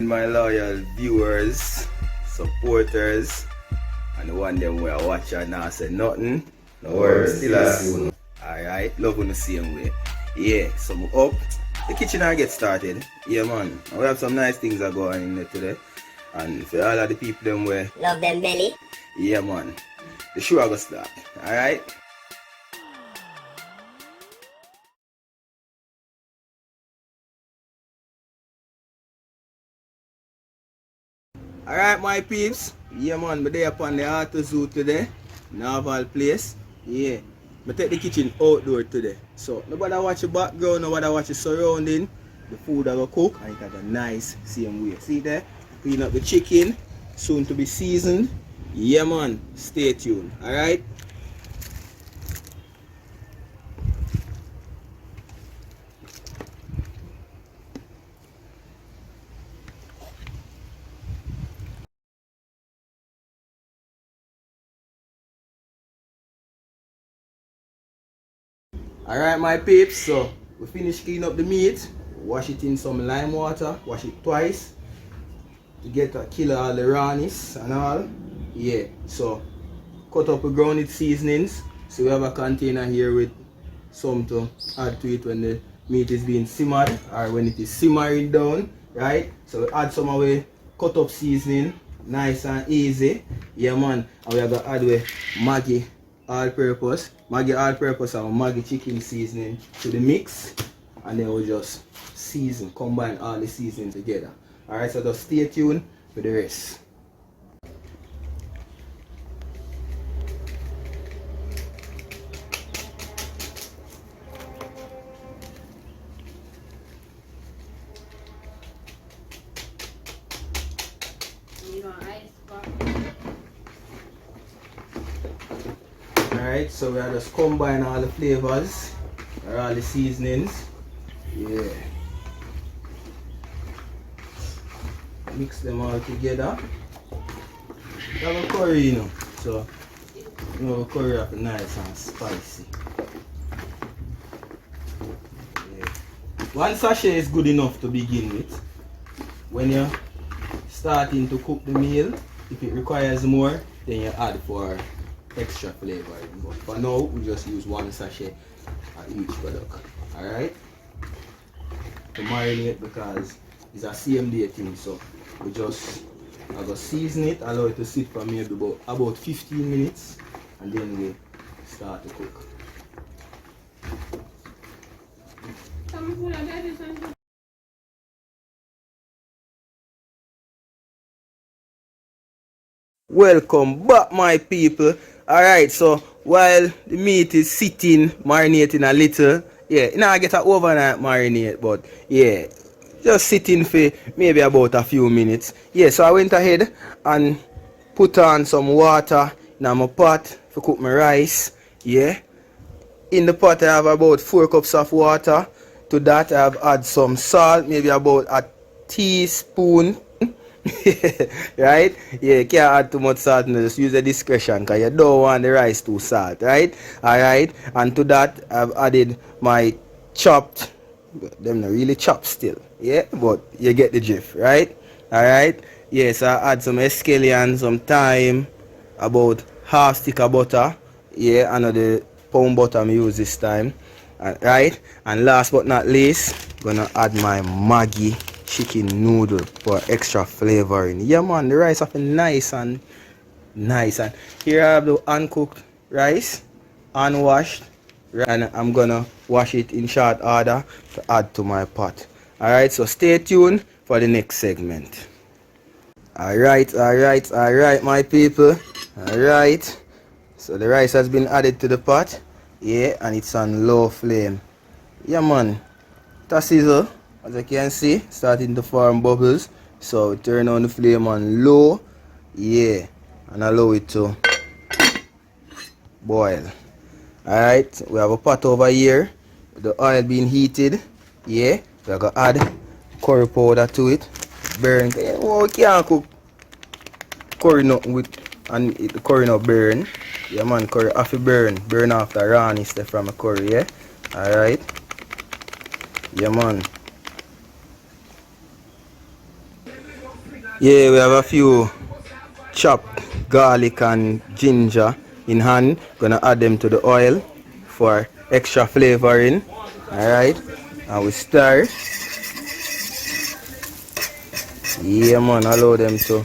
My loyal viewers, supporters, and the one them where I watch and not say nothing. No worries, still I see you. Alright, love on the same way. Yeah, so I'm up. The kitchen I get started. Yeah man. And we have some nice things that go on in there today. And for all of the people them where love them belly. Yeah man. The show I go start. Alright? Alright my peeps, yeah man, I'm there upon the Auto Zoo today, Narval place, yeah. I take the kitchen outdoor today, so nobody watch the background, nobody watch the surrounding, the food I go cook, and it have a nice same way. See there, clean up the chicken, soon to be seasoned, yeah man, stay tuned, alright. Alright my peeps, so we finish clean up the meat, wash it in some lime water, wash it twice to get a kill all the rawness and all. Yeah, so cut up the grounded seasonings. So we have a container here with some to add to it when the meat is being simmered or when it is simmering down, right? So we add some of the cut up seasoning, nice and easy. Yeah man, and we are gonna add with Maggi all-purpose, Maggi all-purpose and Maggi chicken seasoning to the mix, and then we'll just season, combine all the seasoning together. Alright, so just stay tuned for the rest. Alright, so we are just combine all the flavors or all the seasonings. Yeah. Mix them all together. We have a curry, you know. So you know the curry have nice and spicy. Yeah. One sachet is good enough to begin with. When you're starting to cook the meal, if it requires more, then you add for extra flavor. But for now, we just use one sachet at each product. Alright? To marinate because it's a same day thing, so we just I go season it, allow it to sit for maybe about 15 minutes, and then we start to cook. Welcome back my people. Alright, so while the meat is sitting, marinating a little, yeah, you know I get an overnight marinate, but yeah, just sitting for maybe about a few minutes. Yeah, so I went ahead and put on some water in my pot to cook my rice. Yeah, in the pot I have about 4 cups of water. To that I have add some salt, maybe about a teaspoon. Right? Yeah, you can't add too much salt, just use the discretion because you don't want the rice too salt, right? Alright, and to that I've added my chopped, them not really chopped still, yeah, but you get the drift, right? Alright, yes, yeah, so I add some escallion, some thyme, about half stick of butter, yeah, another pound butter I use this time, right? And last but not least, gonna add my Maggi chicken noodle for extra flavoring. Yeah man, the rice have nice and here I have the uncooked rice, unwashed, and I'm gonna wash it in short order to add to my pot. Alright, so stay tuned for the next segment. Alright my people. Alright, so the rice has been added to the pot, yeah, and it's on low flame. Yeah man, it a sizzle. As you can see, starting to form bubbles. So turn on the flame on low, yeah, and allow it to boil. Alright, we have a pot over here, the oil being heated, yeah. We're gonna add curry powder to it. Burn, we can't cook curry nothing with, and the curry not burn. Yeah man, curry have to burn off the rawness from a curry, yeah. Alright, yeah man. Yeah, we have a few chopped garlic and ginger in hand. Gonna add them to the oil for extra flavoring. Alright. And we stir. Yeah man, allow them to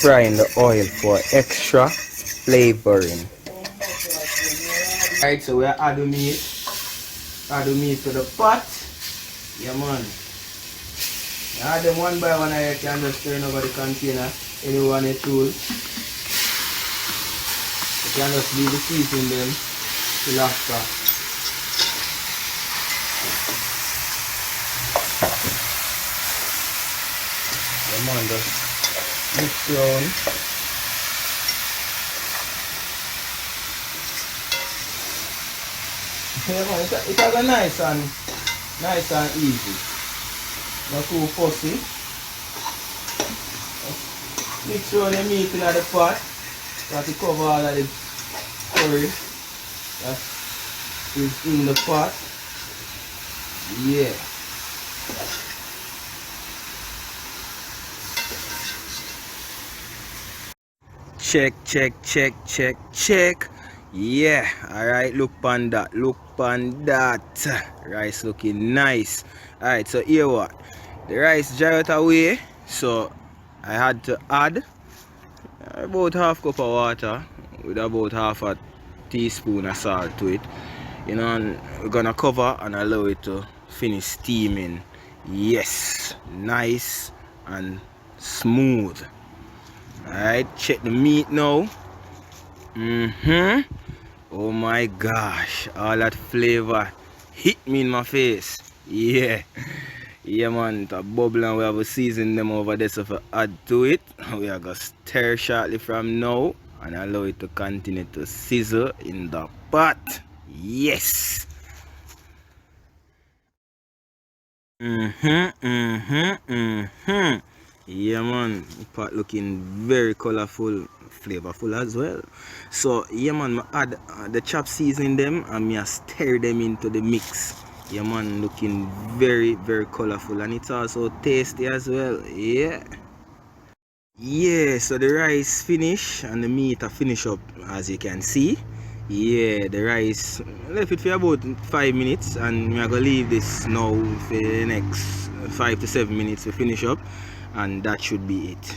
fry in the oil for extra flavoring. Alright, so we add the meat. Add the meat to the pot. Yeah man. Add them one by one. I can just turn over the container. Anyone you choose. You can just leave the seasoning them till after. Come on, just mix around. Yeah, man, it's a nice and easy. Not too fussy. Mix around the meat in the pot. Got to cover all of the curry that is in the pot. Yeah. Check, check, check, check, check. Yeah, alright, look on that, look on that. Rice looking nice. Alright, so here what? The rice dried away, so I had to add about half cup of water with about half a teaspoon of salt to it. You know, and we're gonna cover and allow it to finish steaming. Yes, nice and smooth. Alright, check the meat now. Oh my gosh, all that flavor hit me in my face. Yeah. Yeah man, it's a bubble and we have a season them over there, so if we add to it, we are gonna stir shortly from now and allow it to continue to sizzle in the pot. Yes. Yeah man, the pot looking very colorful, flavorful as well. So yeah man, I add the chop seasoning them and me stir them into the mix. Yeah man, looking very colorful and it's also tasty as well. Yeah. Yeah, so the rice finish and the meat are finish up as you can see. Yeah, the rice left it for about 5 minutes and we are gonna leave this now for the next 5 to 7 minutes to finish up, and that should be it.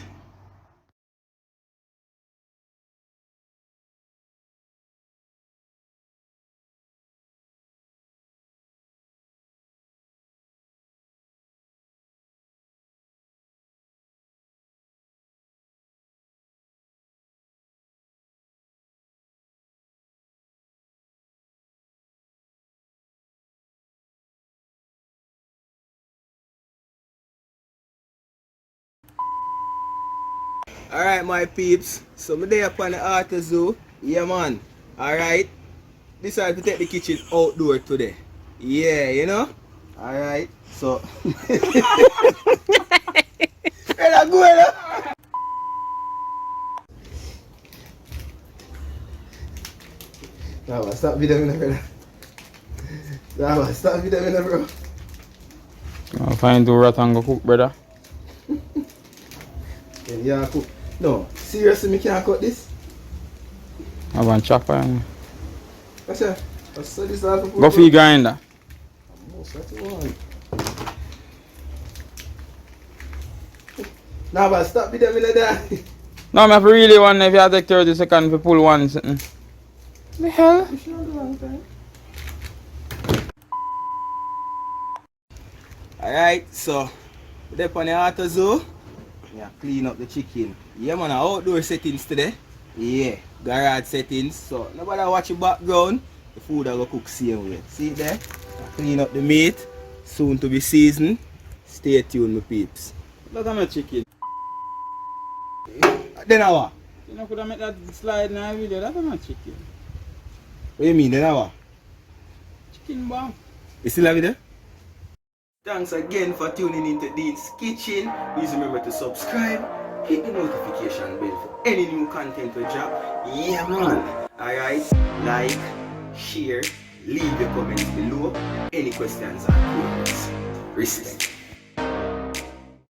Alright my peeps, so I'm there upon the Art Zoo. Yeah man, alright. Decided to take the kitchen outdoor today. Yeah, you know? Alright, so Ella, go Ella. Nah, stop video me brother. Nah, stop video me bro. I'll find two rat and go cook, brother. Yeah, cook. No, seriously, me can't cut this. I want chopper. What's that? What's this all for? Go for your grinder. Most what you want. Nah, but stop with them in there. No, I really want if you take 30 seconds to pull one sitting. The hell? You sure do long time. Alright, so we're up on the Art Zoo. Yeah, clean up the chicken. Yeah man, outdoor settings today. Yeah, garage settings. So nobody watch the background. The food I go cook same way. See it there? Clean up the meat. Soon to be seasoned. Stay tuned, my peeps. That's not chicken. Then what? You know, could I make that slide in a video? That's not chicken. What do you mean, then what? Chicken bomb. You still have it there? Thanks again for tuning into Dean's Kitchen. Please remember to subscribe, hit the notification bell for any new content we drop. Yeah man. Alright, like, share, leave your comments below. Any questions or queries. Respect.